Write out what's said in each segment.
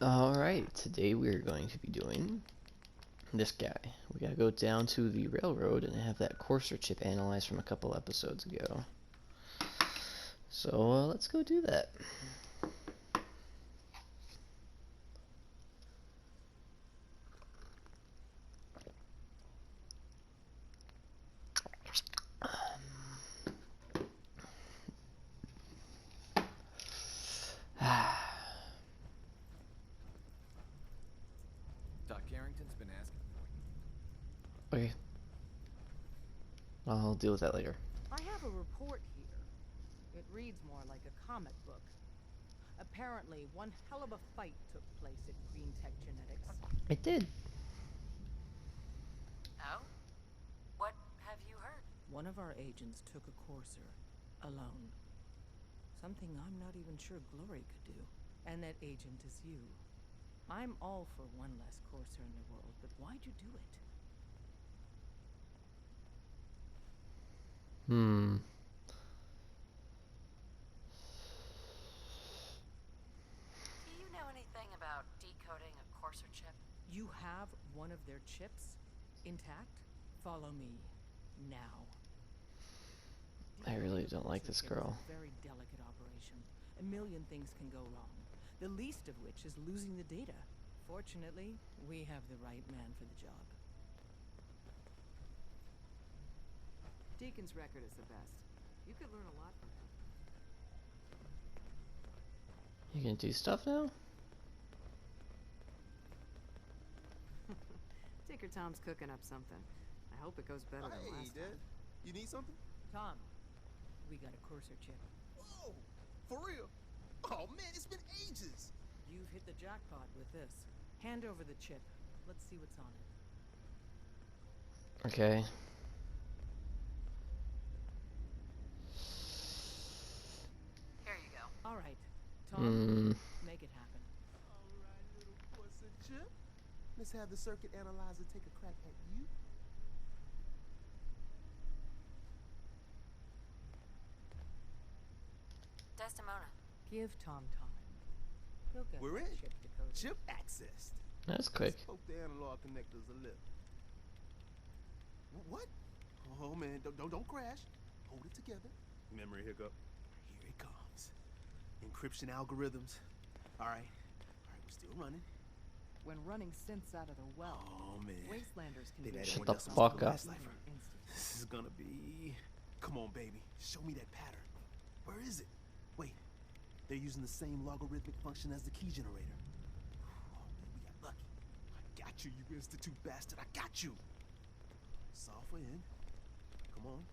Alright, today we're going to be doing this guy. We gotta go down to the railroad and have that courser chip analyzed from a couple episodes ago. So let's go do that. Doc Carrington's been asking for you. Okay. I'll deal with that later. I have a report here. It reads more like a comic book. Apparently, one hell of a fight took place at Green Tech Genetics. It did. Oh? What have you heard? One of our agents took a courser, alone. Something I'm not even sure Glory could do. And that agent is you. I'm all for one less courser in the world, but why'd you do it? Hmm. Do you know anything about decoding a courser chip? You have one of their chips intact? Follow me now. I really don't like this girl. It's a very delicate operation. A million things can go wrong. The least of which is losing the data. Fortunately, we have the right man for the job. Deacon's record is the best. You could learn a lot from him. You gonna do stuff now? Tinker Tom's cooking up something. I hope it goes better than last time. You need something? Tom, we got a courser chip. Whoa! For real? Oh man, it's been ages! You've hit the jackpot with this. Hand over the chip. Let's see what's on it. Okay. Here you go. All right, Tom, make it happen. Alright, little courser chip. Let's have the circuit analyzer take a crack at you. Desdemona. Give Tom time. He'll get We're that in. chip decoded. Chip accessed. That's quick. Spoke the analog connectors a little. What? Oh man, don't crash. Hold it together. Memory hiccup. Here it comes. Encryption algorithms. Alright, we're still running. When running synths out of the well, Oh man. Wastelanders can They've be added Shut more the decimals fuck to the up. last cipher. This is gonna be... Come on, baby. Show me that pattern. Where is it? Wait. They're using the same logarithmic function as the key generator. Oh, man, we got lucky. I got you, you institute bastard. I got you. Solve for N. Come on.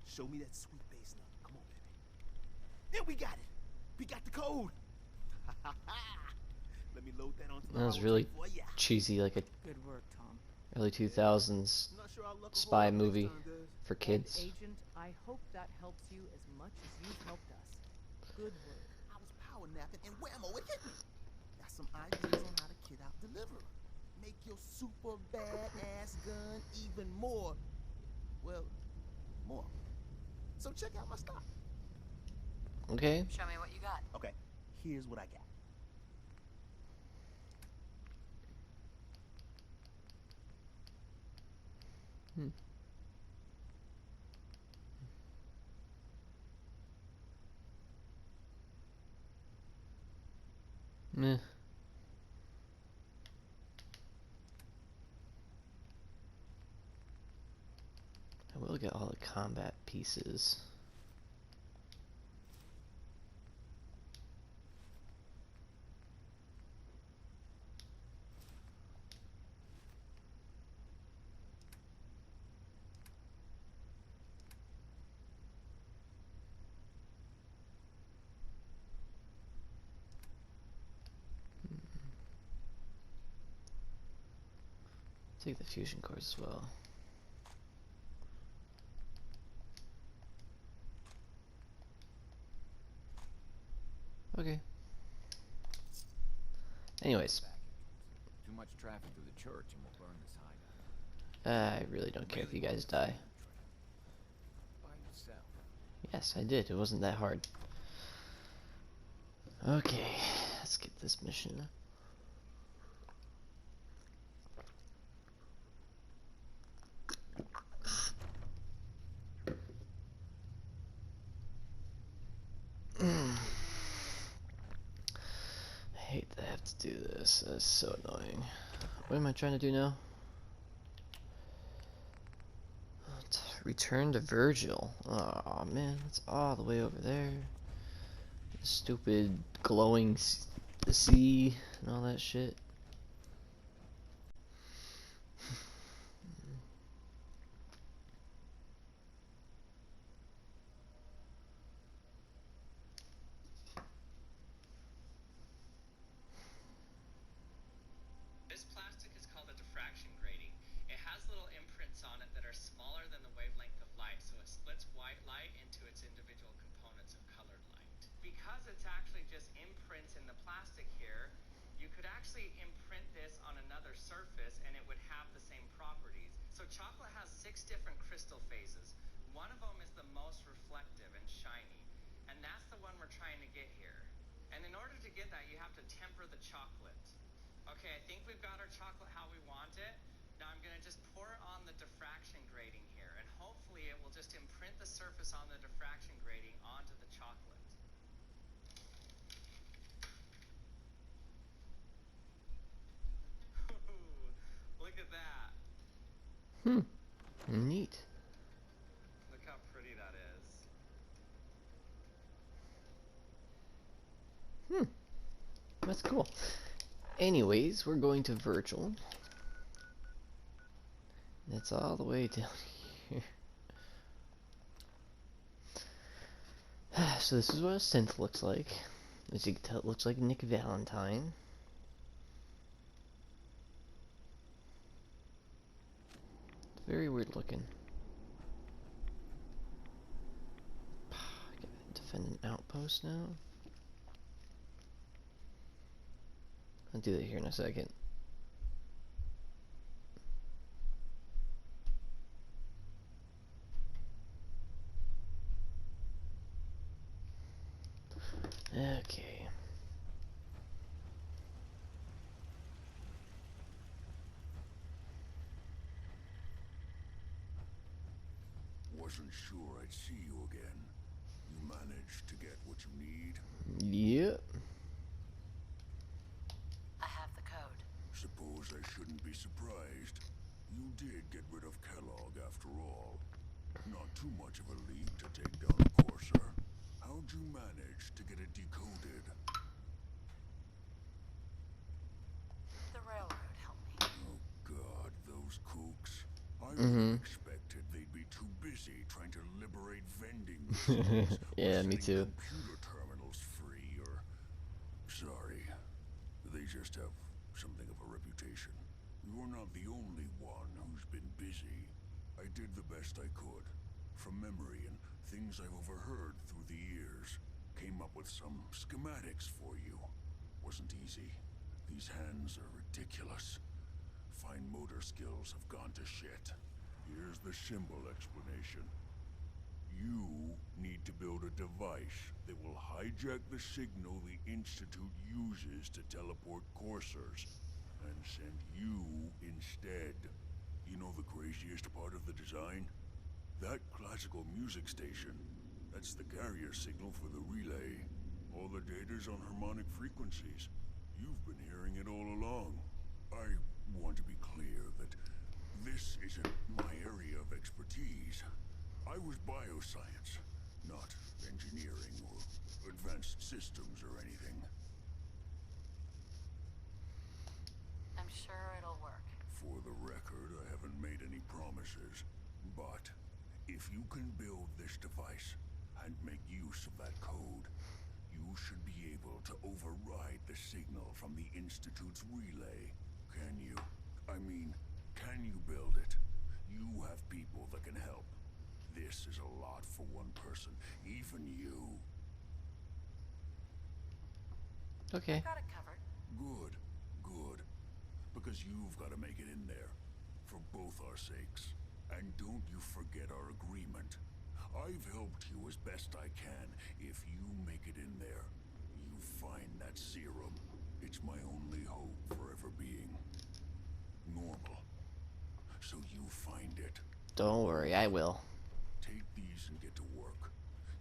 Show me that sweet bass number. Come on, baby. And we got it. We got the code. Let me load that onto the That was holotape really for ya. cheesy, like a Good work, Tom. early 2000s I'm not sure I'll luck spy over next movie time, Des. for And kids. Agent, I hope that helps you as much as you've helped us. Good work. I was power napping and whammo, it hit me. Got some ideas on how to kid out deliver. Make your super badass gun even more, well, more. So check out my stock. Okay. Show me what you got. Okay, here's what I got. Meh. I will get all the combat pieces. Take the fusion cores as well. Okay. Anyways, Too much traffic through the church and we'll burn this hideout. I really don't care if you guys die. By yourself. Yes, I did. It wasn't that hard. Okay, Let's get this mission. I hate that I have to do this. That's so annoying. What am I trying to do now? Return to Virgil. Oh man, it's all the way over there. Stupid glowing sea and all that shit. This plastic is called a diffraction grating. It has little imprints on it that are smaller than the wavelength of light, so it splits white light into its individual components of colored light. Because it's actually just imprints in the plastic here, you could actually imprint this on another surface and it would have the same properties. So chocolate has 6 different crystal phases. One of them is the most reflective and shiny, and that's the one we're trying to get here. And in order to get that, you have to temper the chocolate. Okay, I think we've got our chocolate how we want it. Now I'm going to just pour it on the diffraction grating here, and hopefully it will just imprint the surface on the diffraction grating onto the chocolate. Ooh, look at that. Neat. Look how pretty that is. That's cool. Anyways, we're going to Virgil. That's all the way down here. So this is what a synth looks like. As you can tell, it looks like Nick Valentine. It's very weird looking. Gotta defend an outpost now. I'll do that here in a second. Okay. Wasn't sure I'd see you again. You managed to get what you need? Yep. I have the code. Suppose I shouldn't be surprised. You did get rid of Kellogg after all. Not too much of a leap to take down a Courser. How'd you manage to get it decoded? The railroad helped me. Oh God, those kooks. I would've expected they'd be too busy trying to liberate vending machines. Yeah, or me setting too. computer terminals free, or... Sorry. They just have something of a reputation. You're not the only one who's been busy. I did the best I could. From memory and things I've overheard through the years. Came up with some schematics for you. Wasn't easy. These hands are ridiculous. Fine motor skills have gone to shit. Here's the symbol explanation. You need to build a device that will hijack the signal the Institute uses to teleport coursers, and send you instead. You know the craziest part of the design? That classical music station. That's the carrier signal for the relay. All the data's on harmonic frequencies. You've been hearing it all along. I want to be clear that this isn't my area of expertise. I was bioscience, not engineering or advanced systems or anything. I'm sure it'll work. For the record, I haven't made any promises, but if you can build this device and make use of that code, you should be able to override the signal from the Institute's relay. Can you? I mean, can you build it? You have people that can help. This is a lot for one person, even you. Okay. Got it covered. Good, good. Because you've got to make it in there. For both our sakes. And don't you forget our agreement. I've helped you as best I can. If you make it in there, you find that serum, it's my only hope for ever being normal. So you find it. Don't worry, I will. Take these and get to work.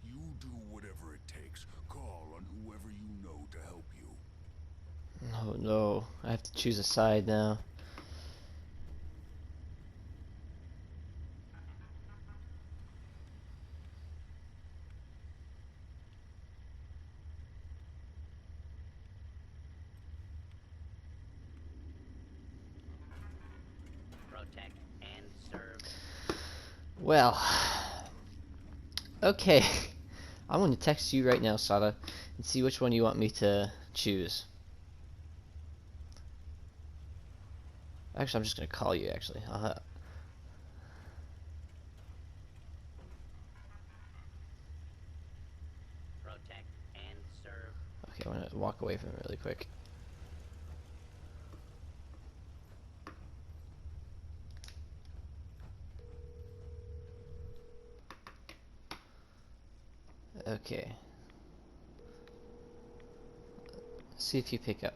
You do whatever it takes. Call on whoever you know to help you. Oh no, I have to choose a side now. Protect and serve. Well, okay. I'm going to text you right now, Sada, and see which one you want me to choose. Actually, I'm just going to call you, actually. Protect and serve. Okay, I'm going to walk away from it really quick. Okay. See if you pick up.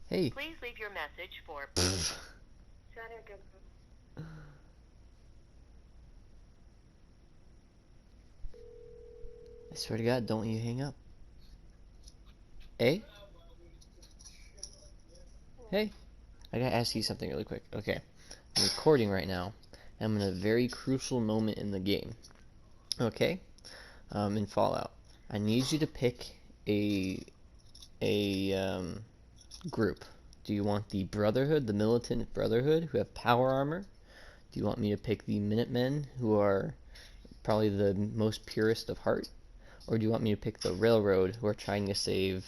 Hey. Please leave your message for... I swear to God, don't you hang up. Hey? Hey? I gotta ask you something really quick. Okay. I'm recording right now. And I'm in a very crucial moment in the game. Okay? In Fallout. I need you to pick a group. Do you want the Brotherhood, the Militant Brotherhood, who have power armor? Do you want me to pick the Minutemen, who are probably the most purest of heart? Or do you want me to pick the Railroad, who are trying to save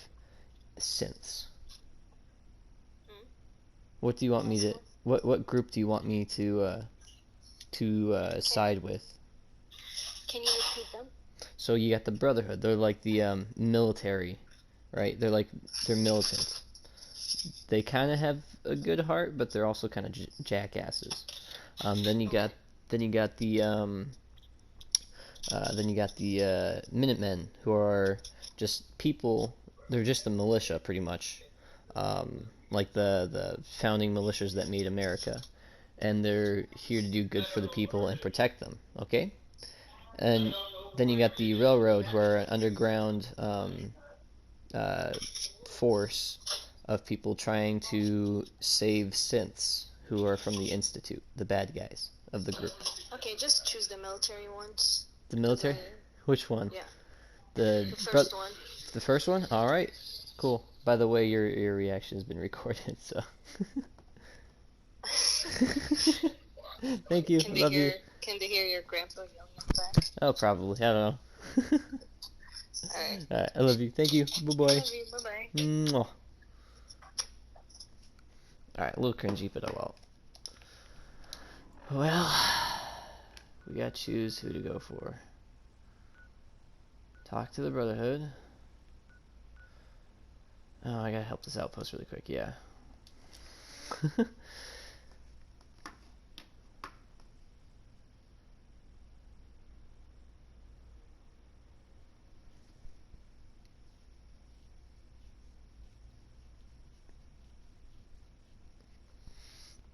synths? What do you want me to... What group do you want me to side with? Can you repeat them? So you got the Brotherhood. They're like the military, right? They're militant. They kind of have a good heart, but they're also kind of jackasses. Then you got the Minutemen, who are just people. They're just the militia, pretty much, like the founding militias that made America, and they're here to do good for the people and protect them. Okay, and then you got the Railroad, who are an underground force of people trying to save synths, who are from the Institute, the bad guys of the group. Okay, just choose the military ones. The military? Which one? Yeah. The first one. The first one? Alright. Cool. By the way, your reaction has been recorded, so. Thank you. Love you. Can they hear your grandpa yelling in the back? Oh, probably. I don't know. Alright. Alright, I love you. Thank you. Bye-bye. Love you. Bye-bye. Mwah. Alright, a little cringy, but oh well. Well, we gotta choose who to go for. Talk to the Brotherhood. Oh, I gotta help this outpost really quick, yeah.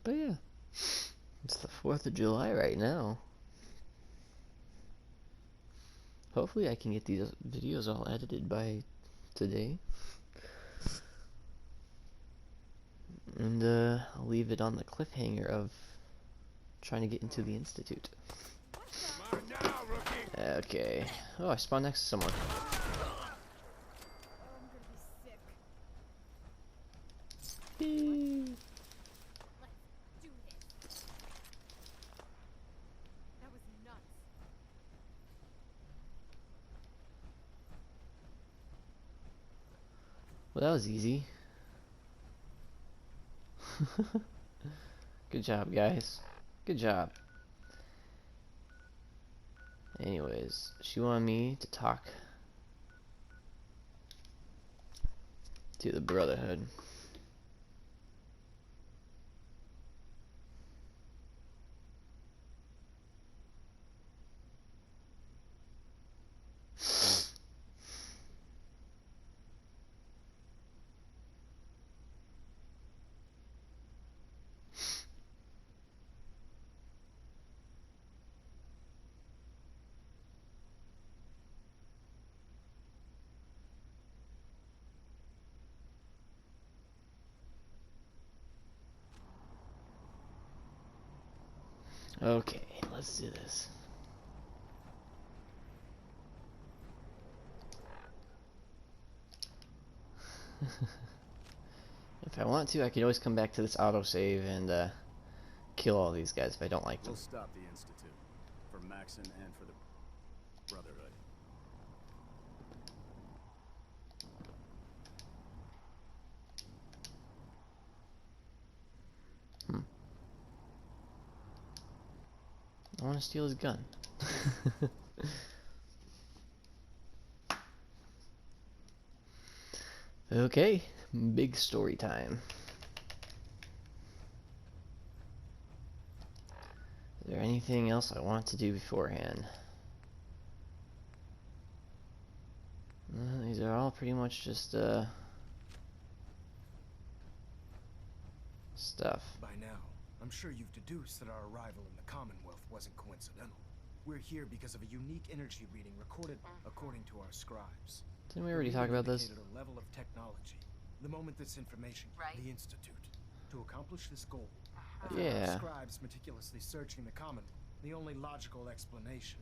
But yeah, it's the 4th of July right now. Hopefully I can get these videos all edited by today. And I'll leave it on the cliffhanger of trying to get into the Institute. Okay. Oh, I spawned next to someone. Yay. Well, that was easy. Good job, guys. Good job. Anyways, she wanted me to talk to the Brotherhood. Okay, let's do this. If I want to, I could always come back to this autosave and kill all these guys if I don't like them. We'll stop the Institute. For Maxon and for the Brotherhood. I want to steal his gun. Okay, big story time. Is there anything else I want to do beforehand? These are all pretty much just stuff. By now, I'm sure you've deduced that our arrival in the Commonwealth wasn't coincidental. We're here because of a unique energy reading recorded according to our scribes. Didn't we already talk about this? A level of technology. The moment this information came, the Institute. To accomplish this goal, Yeah. scribes meticulously searching the Commonwealth. The only logical explanation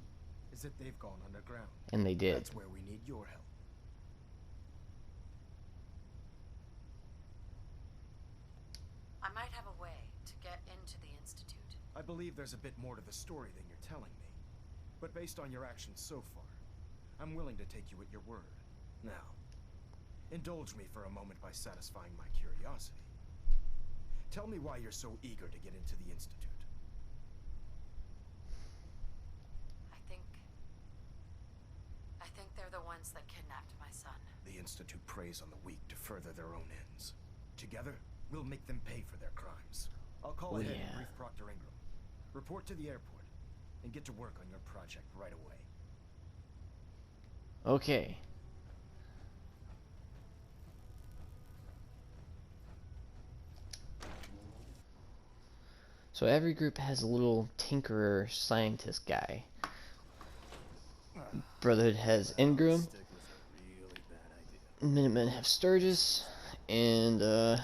is that they've gone underground. And they did. That's where we need your help. I might have a way to get into the Institute. I believe there's a bit more to the story than you're telling me. But based on your actions so far, I'm willing to take you at your word. Now, indulge me for a moment by satisfying my curiosity. Tell me why you're so eager to get into the Institute. I think they're the ones that kidnapped my son. The Institute preys on the weak to further their own ends. Together, we'll make them pay for their crimes. I'll call ahead and brief Proctor Ingram. Report to the airport, and get to work on your project right away. Okay. So every group has a little tinkerer scientist guy. Brotherhood has Ingram. Minutemen have Sturgis, and the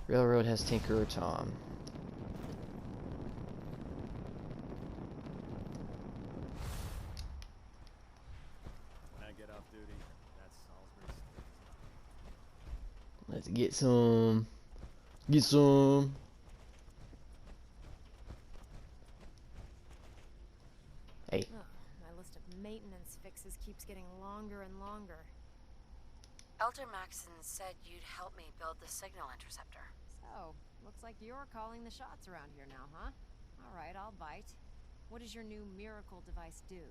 Railroad has Tinkerer Tom. When I get off duty, that's Salisbury's. Let's get some. Get some. Hey. Oh, my list of maintenance fixes keeps getting longer and longer. Elder Maxon said you'd help me build the signal interceptor. So, looks like you're calling the shots around here now, huh? Alright, I'll bite. What does your new miracle device do?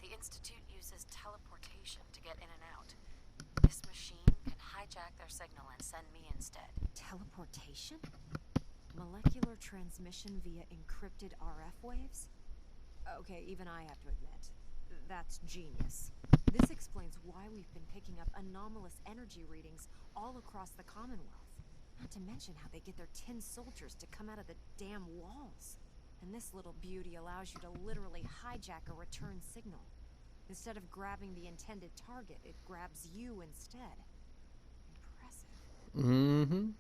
The Institute uses teleportation to get in and out. This machine can hijack their signal and send me instead. Teleportation? Molecular transmission via encrypted RF waves? Okay, even I have to admit, that's genius. This explains why we've been picking up anomalous energy readings all across the Commonwealth. Not to mention how they get their tin soldiers to come out of the damn walls. And this little beauty allows you to literally hijack a return signal. Instead of grabbing the intended target, it grabs you instead. Impressive. Mm-hmm.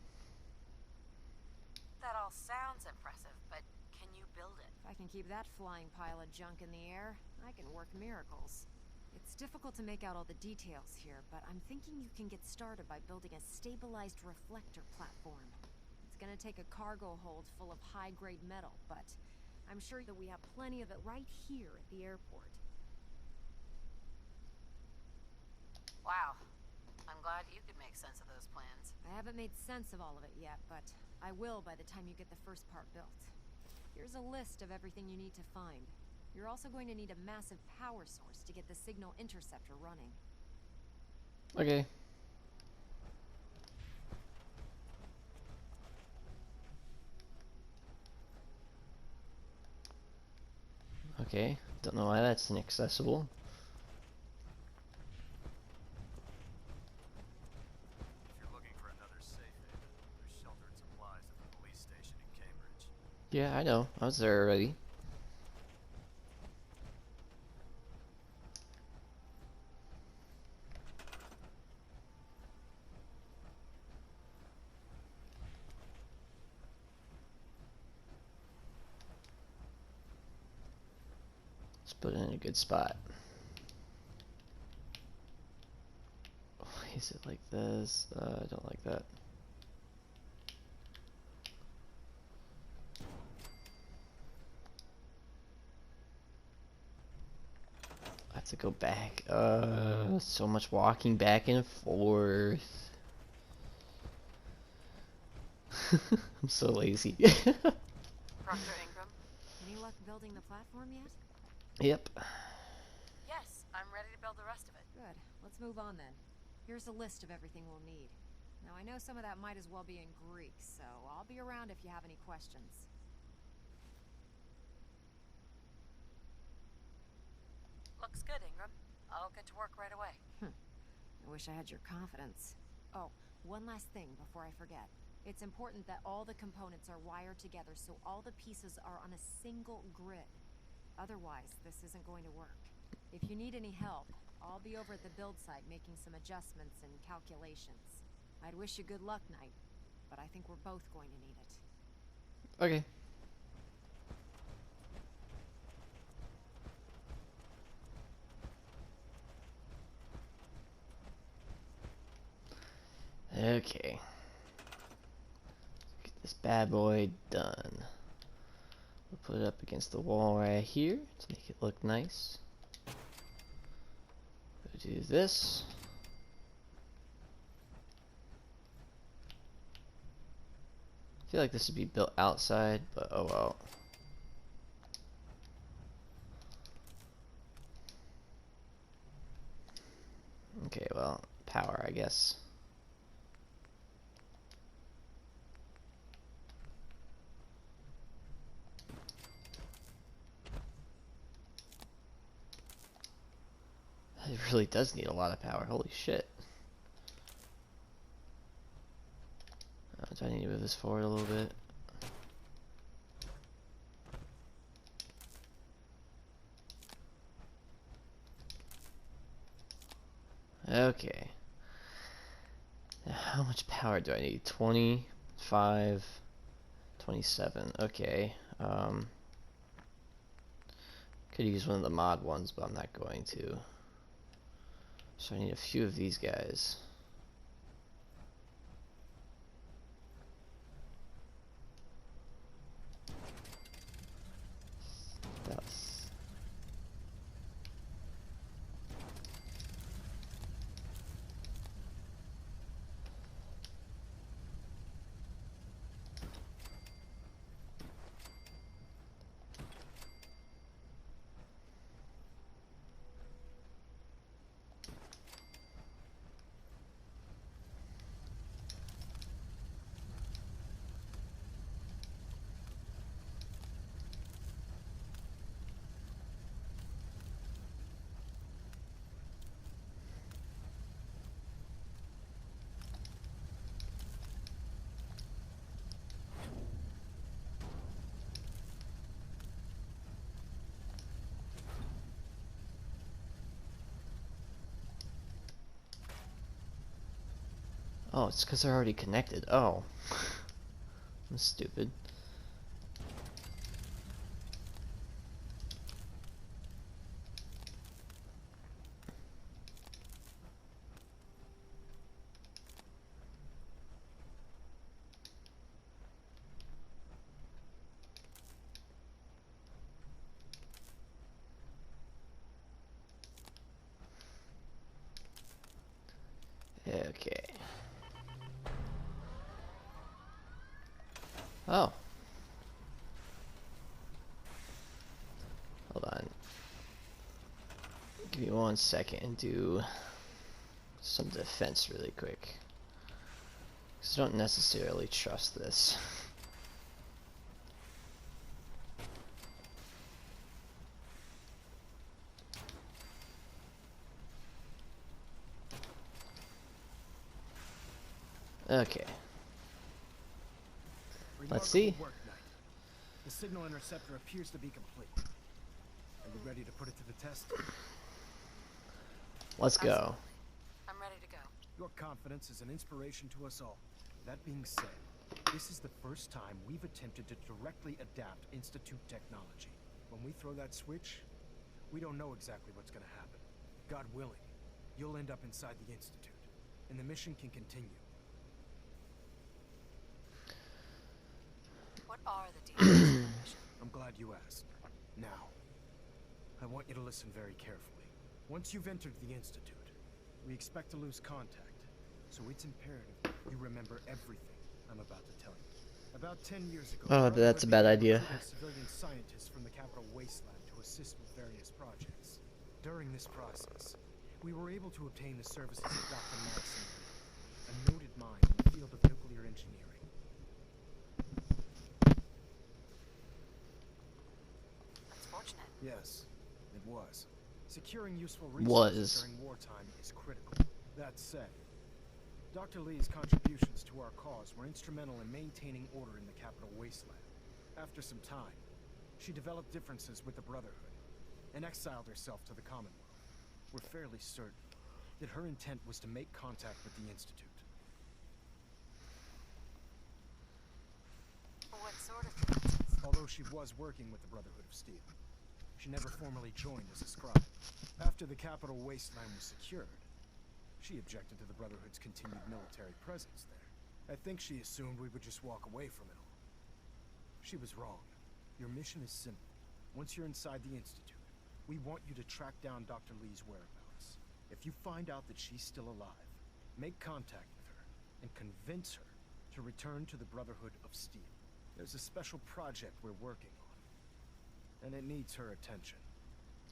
That all sounds impressive, but can you build it? If I can keep that flying pile of junk in the air, I can work miracles. It's difficult to make out all the details here, but I'm thinking you can get started by building a stabilized reflector platform. It's gonna take a cargo hold full of high-grade metal, but I'm sure that we have plenty of it right here at the airport. Wow. I'm glad you could make sense of those plans. I haven't made sense of all of it yet, but I will by the time you get the first part built. Here's a list of everything you need to find. You're also going to need a massive power source to get the signal interceptor running. Okay. Okay, don't know why that's inaccessible. If you're looking for another safe haven, there's sheltered supplies at the police station in Cambridge. Yeah, I know. I was there already. Let's put it in a good spot. Why is it like this? I don't like that. I have to go back. So much walking back and forth. I'm so lazy. Proctor Ingram? Any luck building the platform yet? Yep. Yes, I'm ready to build the rest of it. Good. Let's move on then. Here's a list of everything we'll need. Now I know some of that might as well be in Greek, so I'll be around if you have any questions. Looks good, Ingram. I'll get to work right away. I wish I had your confidence. Oh, one last thing before I forget. It's important that all the components are wired together so all the pieces are on a single grid. Otherwise, this isn't going to work. If you need any help, I'll be over at the build site making some adjustments and calculations. I'd wish you good luck, Knight, but I think we're both going to need it. Okay. Okay. Get this bad boy done. We'll put it up against the wall right here to make it look nice. We'll do this. I feel like this would be built outside, but oh well. Okay, well, power, I guess. It really does need a lot of power. Holy shit. Do I need to move this forward a little bit? Okay. Now, how much power do I need? 25, 27. Okay. Could use one of the mod ones, but I'm not going to. So I need a few of these guys. That's... Oh, it's because they're already connected. Oh. I'm stupid. Okay. Oh. Hold on. Give me 1 second and do some defense really quick. Because I don't necessarily trust this. Okay. Let's see. Work, Knight. The signal interceptor appears to be complete. Are you ready to put it to the test? Let's go. Absolutely. I'm ready to go. Your confidence is an inspiration to us all. That being said, this is the first time we've attempted to directly adapt Institute technology. When we throw that switch, we don't know exactly what's going to happen. God willing, you'll end up inside the Institute, and the mission can continue. What are the details of the mission? I'm glad you asked. Now, I want you to listen very carefully. Once you've entered the Institute, we expect to lose contact, so it's imperative you remember everything I'm about to tell you. About 10 years ago, Oh, that's a bad idea. Civilian scientists from the Capital Wasteland to assist with various projects. During this process, we were able to obtain the services of Dr. Madison, a noted mind in the field of nuclear engineering. That's fortunate. Yes, it was. Securing useful resources during wartime is critical. That said, Dr. Lee's contributions to our cause were instrumental in maintaining order in the Capital Wasteland. After some time, she developed differences with the Brotherhood and exiled herself to the Commonwealth. We're fairly certain that her intent was to make contact with the Institute. What sort of differences? Although she was working with the Brotherhood of Steel, she never formally joined as a scribe. After the Capital Wasteland was secured, she objected to the Brotherhood's continued military presence there. I think she assumed we would just walk away from it all. She was wrong. Your mission is simple. Once you're inside the Institute, we want you to track down Dr. Lee's whereabouts. If you find out that she's still alive, make contact with her and convince her to return to the Brotherhood of Steel. There's a special project we're working on, and it needs her attention.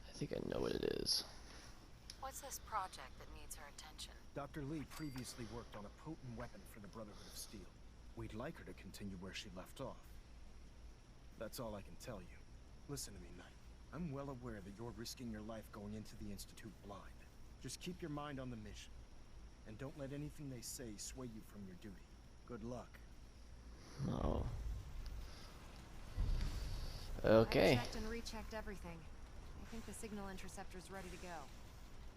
I think I know what it is. What's this project that needs her attention? Dr. Lee previously worked on a potent weapon for the Brotherhood of Steel. We'd like her to continue where she left off. That's all I can tell you. Listen to me, Knight. I'm well aware that you're risking your life going into the Institute blind. Just keep your mind on the mission, and don't let anything they say sway you from your duty. Good luck. Oh. Okay. I checked and rechecked everything. I think the signal interceptor's ready to go.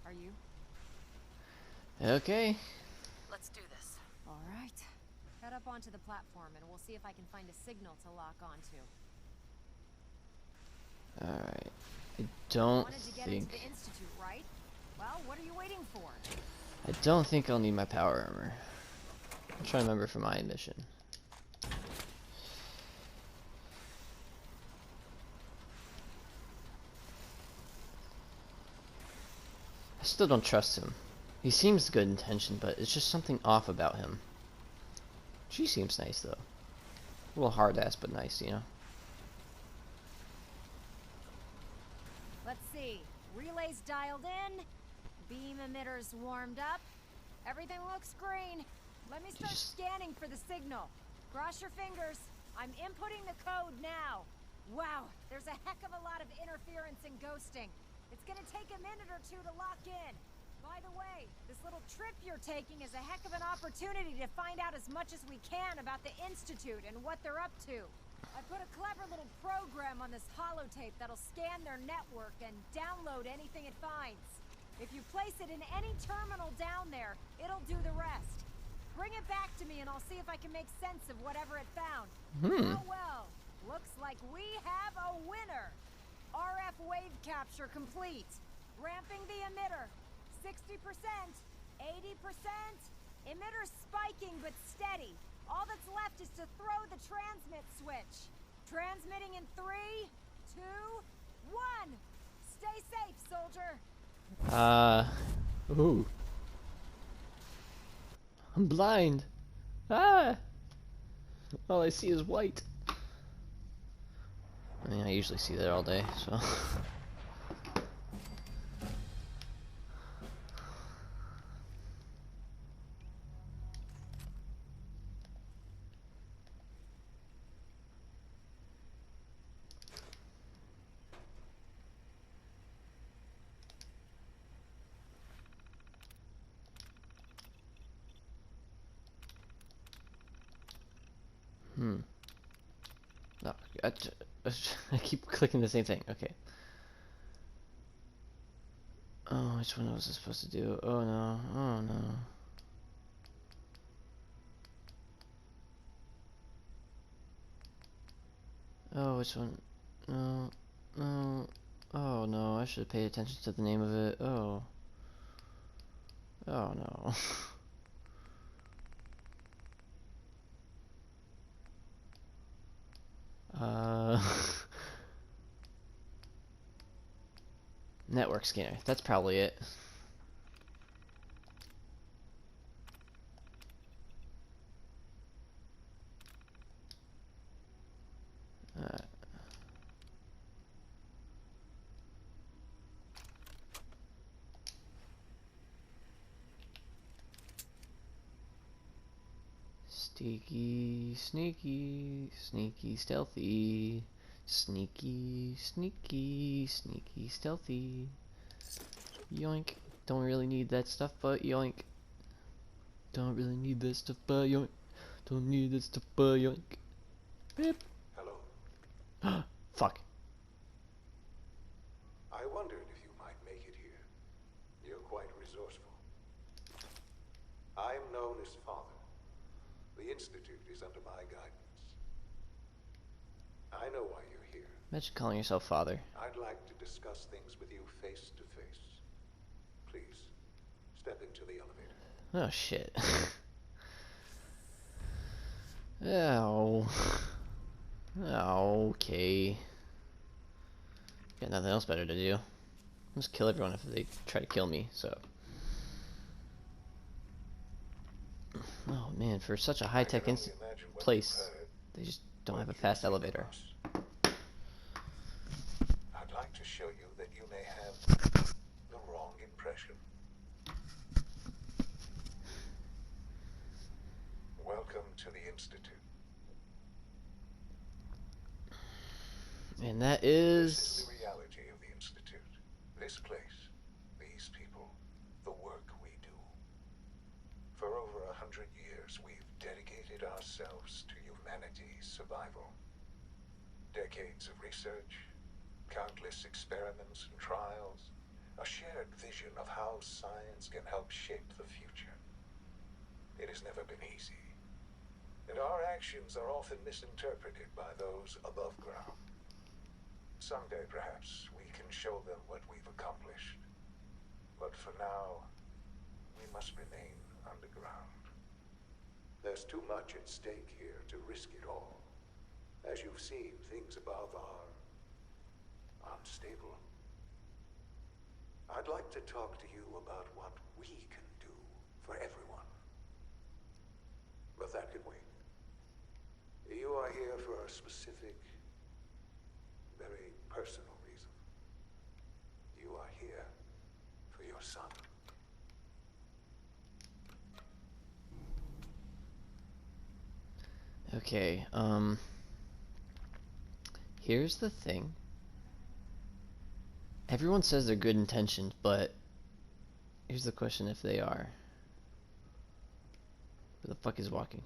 Are you? Okay. Let's do this. All right. Head up onto the platform and we'll see if I can find a signal to lock onto. Alright. I don't Wanted to get think... into the Institute, right? Well, what are you waiting for? I don't think I'll need my power armor. I'm trying to remember from my mission. I still don't trust him. He seems good intention, but it's just something off about him. She seems nice though. A little hard ass, but nice, you know. Let's see. Relays dialed in. Beam emitters warmed up. Everything looks green. Let me start scanning for the signal. Cross your fingers. I'm inputting the code now. Wow, there's a heck of a lot of interference and ghosting. It's gonna take a minute or two to lock in. By the way, this little trip you're taking is a heck of an opportunity to find out as much as we can about the Institute and what they're up to. I put a clever little program on this holotape that'll scan their network and download anything it finds. If you place it in any terminal down there, it'll do the rest. Bring it back to me and I'll see if I can make sense of whatever it found. Oh well, looks like we have a winner. RF wave capture complete. Ramping the emitter. 60%, 80%. Emitter spiking but steady. All that's left is to throw the transmit switch. Transmitting in 3, 2, 1. Stay safe, soldier. Ooh. I'm blind. Ah! All I see is white. I mean, I usually see that all day, so. No, I keep clicking the same thing. Okay. Oh, which one was I supposed to do? Oh no. Oh no. Oh, which one? No. No. Oh no, I should have paid attention to the name of it. Oh. Oh no. Network scanner. That's probably it. Sneaky, sneaky, sneaky, stealthy. Sneaky, sneaky, sneaky, stealthy. Yoink. Don't really need that stuff, but yoink. Don't really need that stuff, but yoink. Don't need that stuff, but yoink. Beep. Hello. Fuck. I wondered if you might make it here. You're quite resourceful. I'm known as Father. The Institute is under my guidance. I know why you're here. Imagine calling yourself Father. I'd like to discuss things with you face to face. Please, step into the elevator. Oh shit. Oh. Okay. Got nothing else better to do. Just kill everyone if they try to kill me, so. Oh man, for such a high-tech place, they just don't have a fast elevator. I'd like to show you that you may have the wrong impression. Welcome to the Institute. And that This is the reality of the Institute. This place, these people, the work we do. For over 100 years, we've dedicated ourselves to humanity's survival. Decades of research, countless experiments and trials, a shared vision of how science can help shape the future. It has never been easy, and our actions are often misinterpreted by those above ground. Someday, perhaps, we can show them what we've accomplished. But for now, we must remain underground. There's too much at stake here to risk it all. As you've seen, things above are unstable. I'd like to talk to you about what we can do for everyone. But that can wait. You are here for a specific, very personal reason. You are here for your son. okay. Here's the thing. Everyone says they're good intentioned, but here's the question: if they are, who the fuck is walking?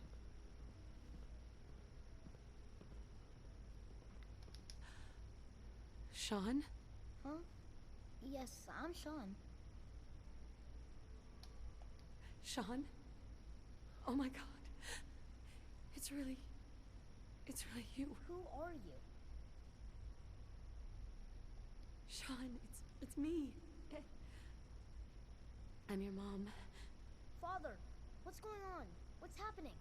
Sean? Huh? Yes, I'm Sean. Sean? Oh my god. It's really you. Who are you? Sean, it's me. I'm your mom. Father, what's going on? What's happening?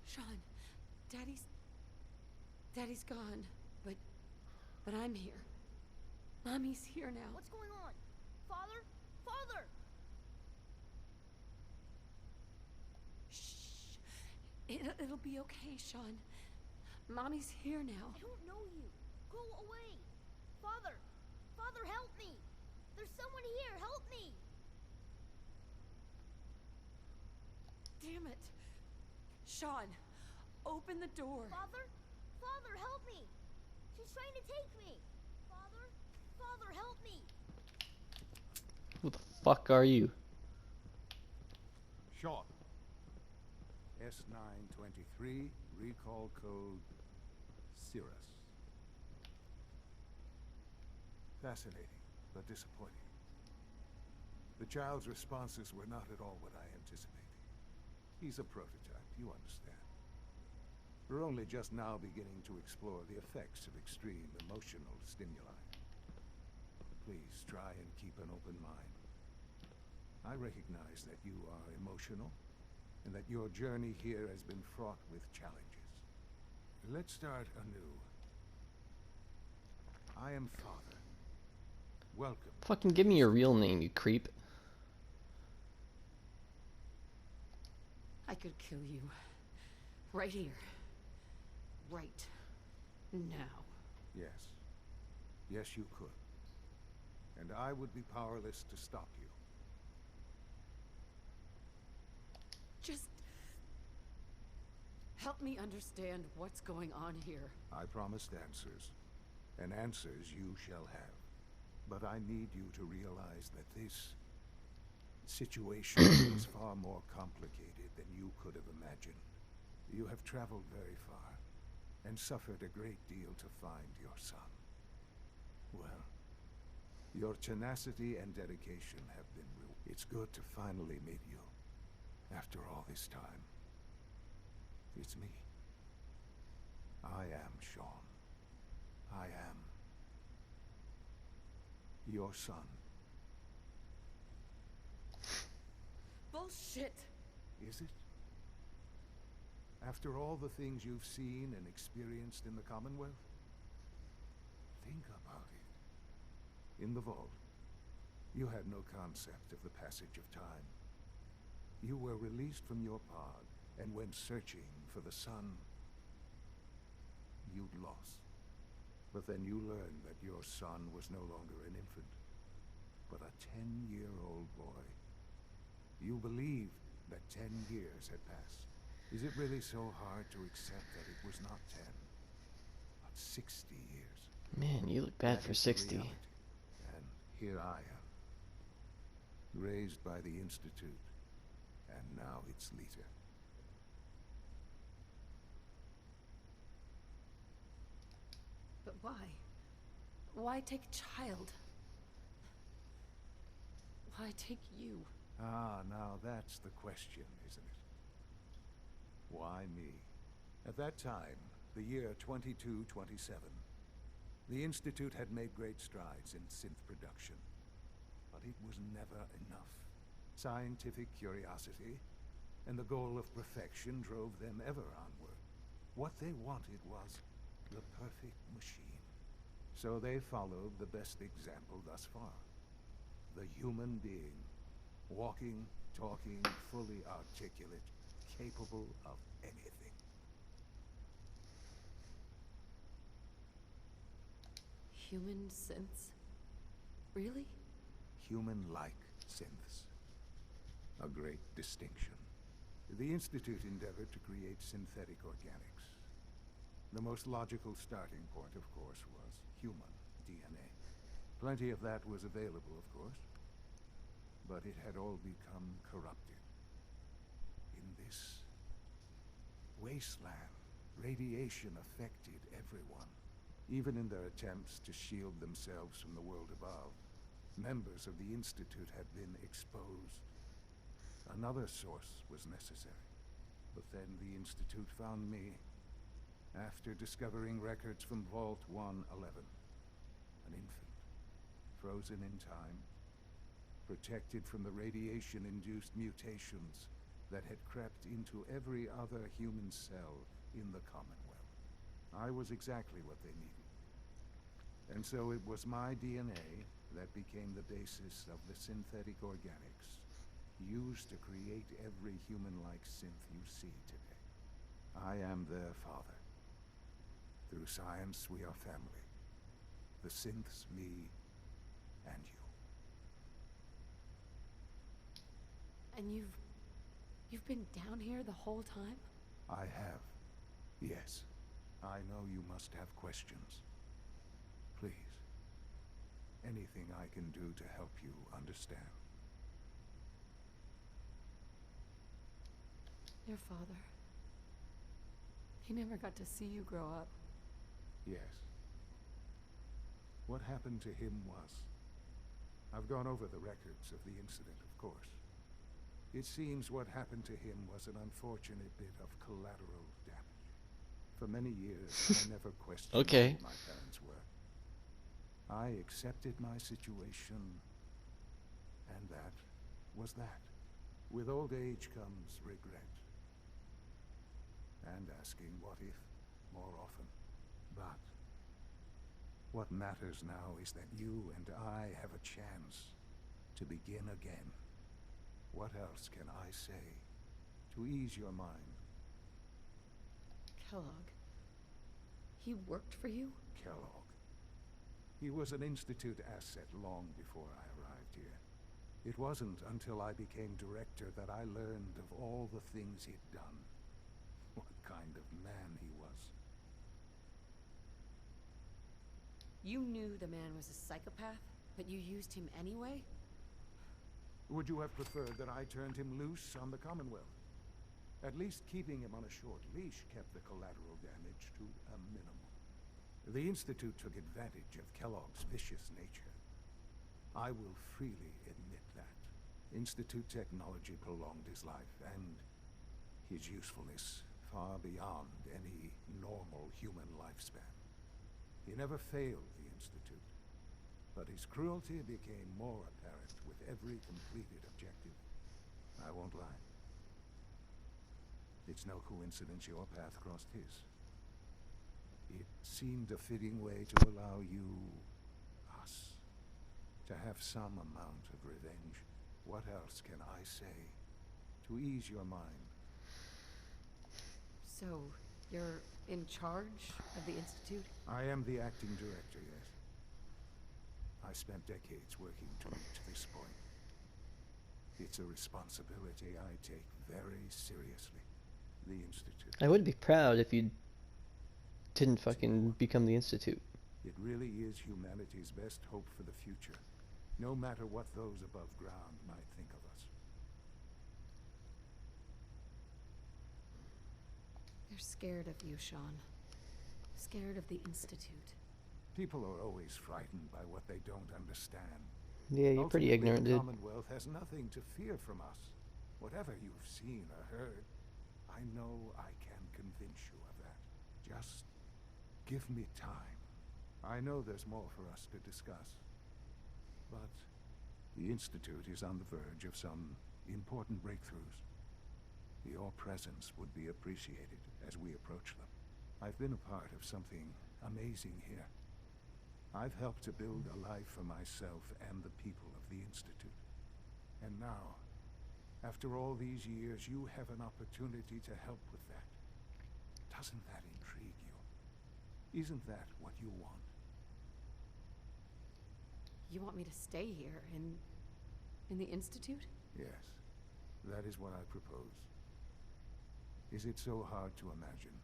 Sean, Daddy's gone, but I'm here. Mommy's here now. What's going on? Father? Father! It'll be okay, Sean. Mommy's here now. I don't know you. Go away. Father! Father, help me! There's someone here. Help me! Damn it. Sean, open the door. Father? Father, help me! She's trying to take me! Father? Father, help me! Who the fuck are you? Sean. S923, recall code Cirrus. Fascinating, but disappointing. The child's responses were not at all what I anticipated. He's a prototype, you understand. We're only just now beginning to explore the effects of extreme emotional stimuli. Please try and keep an open mind. I recognize that you are emotional, and that your journey here has been fraught with challenges. Let's start anew. I am Father. Welcome. Fucking give me your real name, you creep. I could kill you. Right here. Right now. Yes. Yes, you could. And I would be powerless to stop you. Just help me understand what's going on here. I promised answers, and answers you shall have. But I need you to realize that this situation is far more complicated than you could have imagined. You have traveled very far, and suffered a great deal to find your son. Well, your tenacity and dedication have been real. It's good to finally meet you. After all this time, it's me. I am Sean. I am your son. Bullshit! Is it? After all the things you've seen and experienced in the Commonwealth? Think about it. In the vault, you had no concept of the passage of time. You were released from your pod, and went searching for the sun you'd lost. But then you learned that your son was no longer an infant, but a 10-year-old boy. You believed that 10 years had passed. Is it really so hard to accept that it was not 10, but 60 years? Man, you look bad That for is the 60. reality. And here I am, raised by the Institute, and now its leader. But why? Why take a child? Why take you? Ah, now that's the question, isn't it? Why me? At that time, the year 2227, the Institute had made great strides in synth production. But it was never enough. Scientific curiosity and the goal of perfection drove them ever onward. What they wanted was the perfect machine. So they followed the best example thus far. The human being. Walking, talking, fully articulate, capable of anything. Human synths? Really? Human-like synths. A great distinction. The Institute endeavored to create synthetic organics. The most logical starting point, of course, was human DNA. Plenty of that was available, of course. But it had all become corrupted. In this wasteland, radiation affected everyone. Even in their attempts to shield themselves from the world above, members of the Institute had been exposed. Another source was necessary. But then the Institute found me, after discovering records from Vault 111. An infant, frozen in time, protected from the radiation-induced mutations that had crept into every other human cell in the Commonwealth. I was exactly what they needed. And so it was my DNA that became the basis of the synthetic organics used to create every human-like synth you see today. I am their father. Through science, we are family. The synths, me, and you. And you've been down here the whole time? I have. Yes. I know you must have questions. Please. Anything I can do to help you understand. Your father. He never got to see you grow up. Yes. What happened to him was... I've gone over the records of the incident, of course. It seems what happened to him was an unfortunate bit of collateral damage. For many years, I never questioned Okay. who my parents were. I accepted my situation, and that was that. With old age comes regret. And asking what if more often. But what matters now is that you and I have a chance to begin again. What else can I say to ease your mind? Kellogg. He worked for you? Kellogg. He was an Institute asset long before I arrived here. It wasn't until I became director that I learned of all the things he'd done. What kind of man he was. You knew the man was a psychopath, but you used him anyway? Would you have preferred that I turned him loose on the Commonwealth? At least keeping him on a short leash kept the collateral damage to a minimum. The Institute took advantage of Kellogg's vicious nature. I will freely admit that. Institute technology prolonged his life, and his usefulness far beyond any normal human lifespan. He never failed the Institute, but his cruelty became more apparent with every completed objective. I won't lie. It's no coincidence your path crossed his. It seemed a fitting way to allow you, us, to have some amount of revenge. What else can I say to ease your mind? So, you're in charge of the Institute? I am the acting director, yes. I spent decades working to reach this point. It's a responsibility I take very seriously. The Institute. I would be proud if you didn't fucking become the Institute. It really is humanity's best hope for the future, no matter what those above ground might think of us. They're scared of you, Sean. Scared of the Institute. People are always frightened by what they don't understand. Yeah, you're pretty ignorant, the dude. Commonwealth has nothing to fear from us. Whatever you've seen or heard, I know I can convince you of that. Just give me time. I know there's more for us to discuss. But the Institute is on the verge of some important breakthroughs. Your presence would be appreciated as we approach them. I've been a part of something amazing here. I've helped to build a life for myself and the people of the Institute. And now, after all these years, you have an opportunity to help with that. Doesn't that intrigue you? Isn't that what you want? You want me to stay here in the Institute? Yes, that is what I propose. Is it so hard to imagine?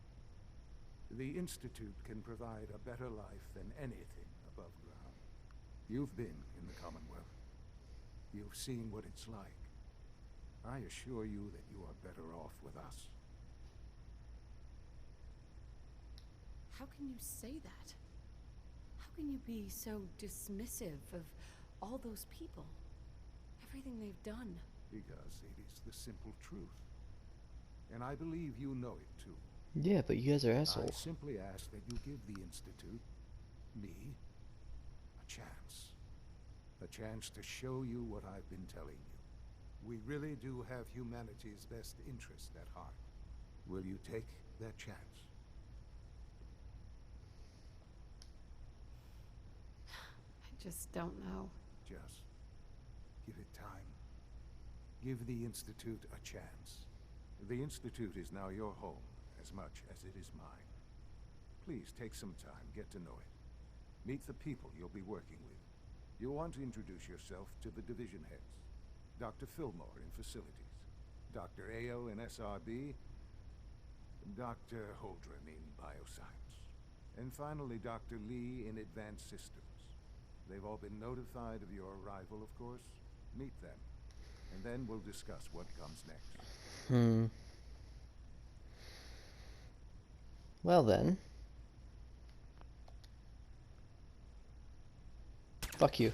The Institute can provide a better life than anything above ground. You've been in the Commonwealth. You've seen what it's like. I assure you that you are better off with us. How can you say that? How can you be so dismissive of all those people? Everything they've done? Because it is the simple truth. And I believe you know it too. Yeah, but you guys are I assholes. simply ask that you give the Institute, me, a chance. A chance to show you what I've been telling you. We really do have humanity's best interest at heart. Will you take that chance? I just don't know. Just give it time. Give the Institute a chance. The Institute is now your home, as much as it is mine. Please take some time, get to know it. Meet the people you'll be working with. You'll want to introduce yourself to the division heads. Dr. Fillmore in facilities, Dr. Ayo in SRB, Dr. Holdren in bioscience, and finally Dr. Lee in advanced systems. They've all been notified of your arrival, of course. Meet them, and then we'll discuss what comes next. Well then. Fuck you.